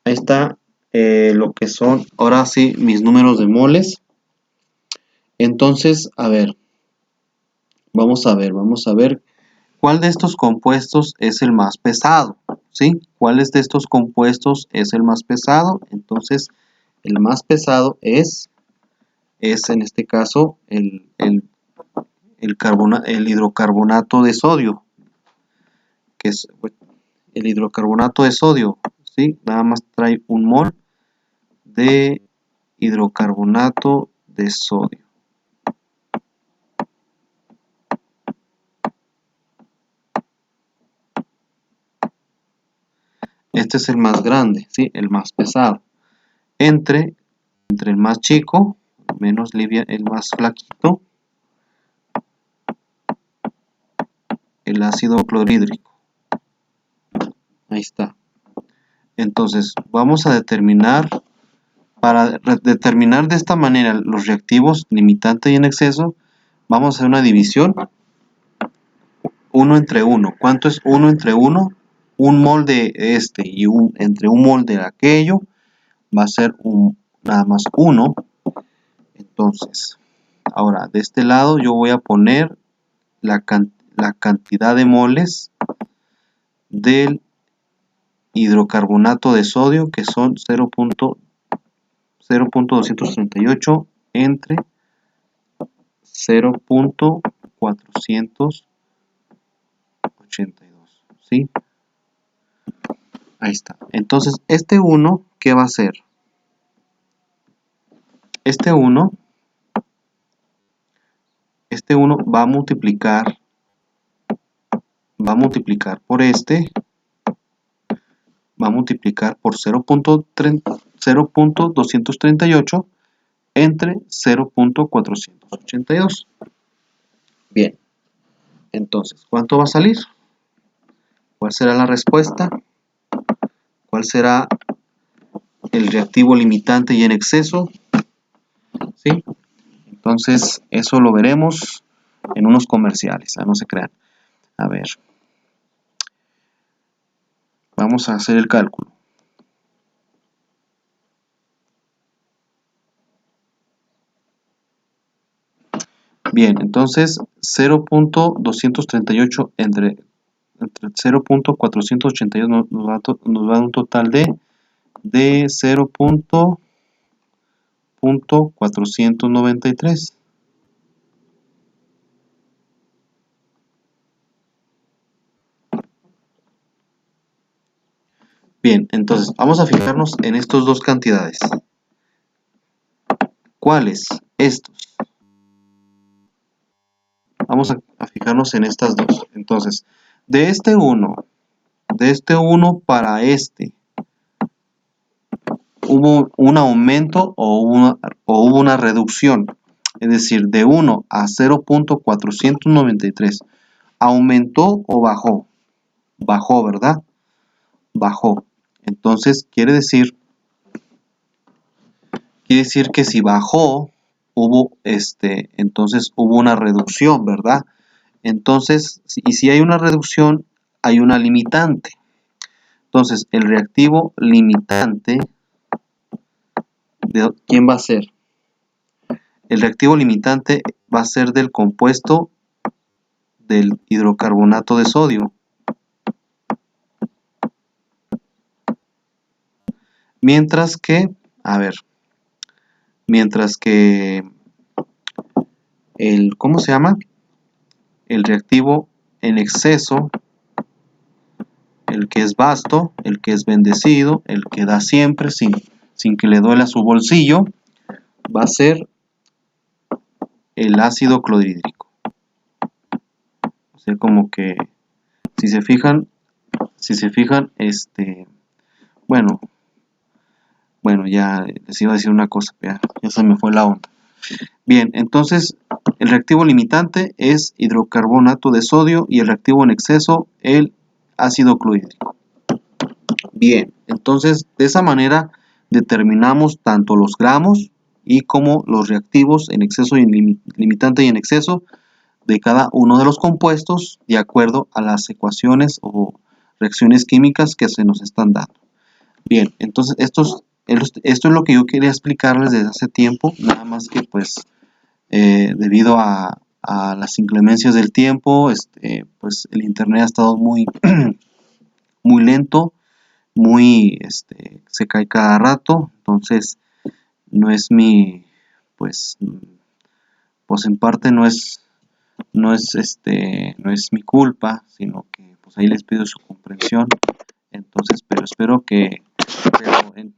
Speaker 1: Ahí está lo que son, ahora sí, mis números de moles. Entonces, vamos a ver cuál de estos compuestos es el más pesado, ¿sí? ¿Cuáles de estos compuestos es el más pesado? Entonces, el más pesado es en este caso el hidrocarbonato de sodio, que es el hidrocarbonato de sodio, ¿sí? Nada más trae un mol de hidrocarbonato de sodio. Este es el más grande, ¿sí? El más pesado. Entre el más chico, menos liviano, el más flaquito, el ácido clorhídrico. Ahí está. Entonces, vamos a determinar, para determinar de esta manera los reactivos limitante y en exceso, vamos a hacer una división 1 entre 1. ¿Cuánto es 1 entre 1? Un mol de este y entre un mol de aquello va a ser nada más 1. Entonces, ahora de este lado yo voy a poner la cantidad de moles del hidrocarbonato de sodio, que son 0.238 entre 0.482. ¿Sí? Ahí está. Entonces, este 1, ¿qué va a hacer? Este 1 va a multiplicar por este, va a multiplicar por 0.238 entre 0.482. Bien, entonces, ¿cuánto va a salir? ¿Cuál será la respuesta? ¿Cuál será el reactivo limitante y en exceso? ¿Sí? Entonces, eso lo veremos en unos comerciales, no se crean. A ver, vamos a hacer el cálculo. Bien, entonces 0.238 entre entre 0.482 nos va a dar un total de 0.493. Bien, entonces vamos a fijarnos en estas dos cantidades. ¿Cuáles? Estos. Vamos a fijarnos en estas dos. Entonces, de este 1 para este, ¿hubo un aumento o hubo una reducción? Es decir, de 1 a 0.493, ¿aumentó o bajó? Bajó, ¿verdad? Bajó. Entonces, quiere decir que si bajó, entonces hubo una reducción, ¿verdad? Entonces, y si hay una reducción, hay una limitante. Entonces, el reactivo limitante, ¿de quién va a ser? El reactivo limitante va a ser del compuesto del hidrocarbonato de sodio. Mientras que ¿cómo se llama? El reactivo en exceso, el que es vasto, el que es bendecido, el que da siempre sin que le duela su bolsillo, va a ser el ácido clorhídrico. O sea, como que si se fijan, bueno, ya les iba a decir una cosa, ya se me fue la onda. Bien, entonces el reactivo limitante es hidrocarbonato de sodio y el reactivo en exceso el ácido clorhídrico. Bien, entonces de esa manera determinamos tanto los gramos y como los reactivos en exceso y limitante y en exceso de cada uno de los compuestos de acuerdo a las ecuaciones o reacciones químicas que se nos están dando. Bien, entonces esto es lo que yo quería explicarles desde hace tiempo, nada más que pues debido a las inclemencias del tiempo, pues el internet ha estado muy, muy lento, se cae cada rato, entonces no es pues en parte no es mi culpa, sino que pues ahí les pido su comprensión. Entonces, pero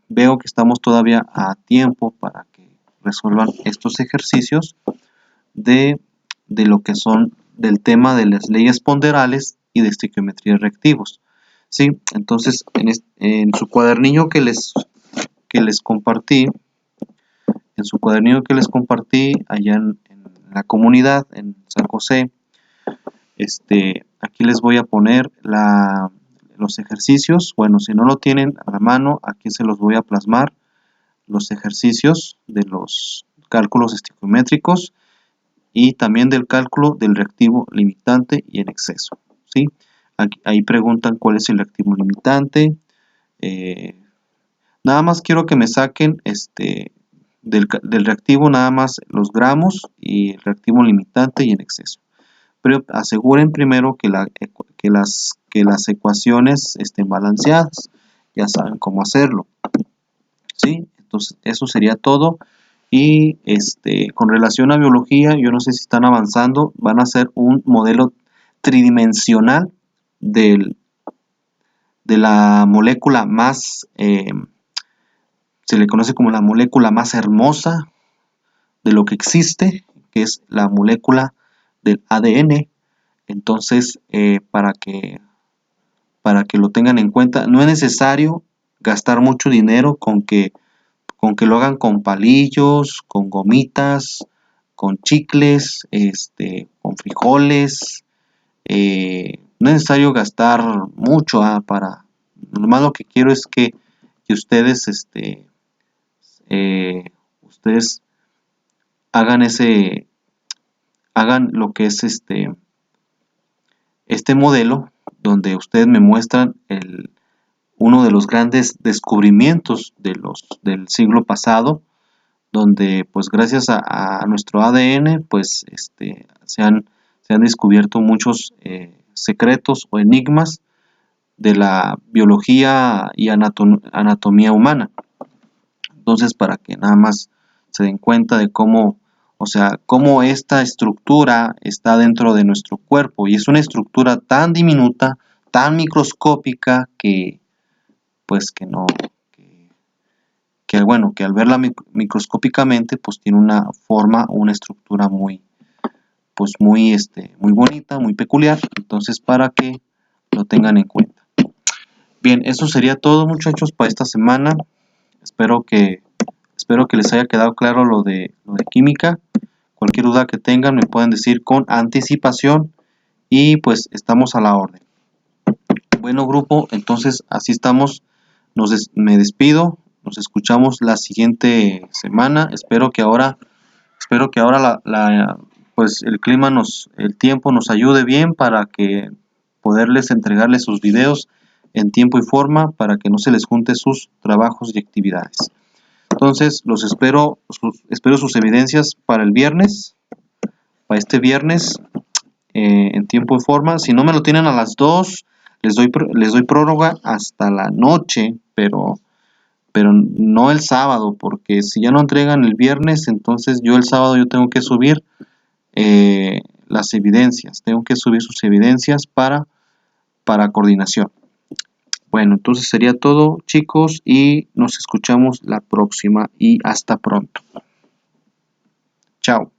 Speaker 1: veo que estamos todavía a tiempo para que resuelvan estos ejercicios de lo que son del tema de las leyes ponderales y de estequiometría de reactivos. ¿Sí? Entonces, en su cuadernillo que les compartí, allá en la comunidad, en San José, aquí les voy a poner los ejercicios. Bueno, si no lo tienen a la mano, aquí se los voy a plasmar, los ejercicios de los cálculos estequiométricos y también del cálculo del reactivo limitante y en exceso. ¿Sí? Ahí preguntan cuál es el reactivo limitante. Nada más quiero que me saquen del reactivo nada más los gramos y el reactivo limitante y en exceso. Pero aseguren primero que las ecuaciones estén balanceadas. Ya saben cómo hacerlo. ¿Sí? Entonces, eso sería todo. Y con relación a biología, yo no sé si están avanzando, van a hacer un modelo tridimensional de la molécula más, se le conoce como la molécula más hermosa de lo que existe, que es la molécula del ADN. Entonces, para que lo tengan en cuenta, no es necesario gastar mucho dinero con que lo hagan con palillos, con gomitas, con chicles, con frijoles. No es necesario gastar mucho para. Lo más lo que quiero es que ustedes hagan lo que es este modelo, donde ustedes me muestran uno de los grandes descubrimientos del siglo pasado, donde pues gracias a nuestro ADN pues se han descubierto muchos secretos o enigmas de la biología y anatomía humana. Entonces, para que nada más se den cuenta de cómo, o sea, cómo esta estructura está dentro de nuestro cuerpo, y es una estructura tan diminuta, tan microscópica que, pues que no, bueno, que al verla microscópicamente, pues tiene una forma, una estructura muy, pues muy bonita, muy peculiar. Entonces, para que lo tengan en cuenta. Bien, eso sería todo, muchachos, para esta semana. Espero que les haya quedado claro lo de química. Cualquier duda que tengan me pueden decir con anticipación y pues estamos a la orden. Bueno, grupo, entonces así estamos. Me despido. Nos escuchamos la siguiente semana. Espero que ahora pues el clima el tiempo nos ayude bien para que poderles entregarles sus videos en tiempo y forma para que no se les junte sus trabajos y actividades. Entonces, espero sus evidencias para el viernes, para este viernes, en tiempo y forma. Si no me lo tienen a las 2, les doy prórroga hasta la noche, pero no el sábado, porque si ya no entregan el viernes, entonces el sábado yo tengo que subir las evidencias, tengo que subir sus evidencias para coordinación. Bueno, entonces sería todo, chicos, y nos escuchamos la próxima y hasta pronto. Chao.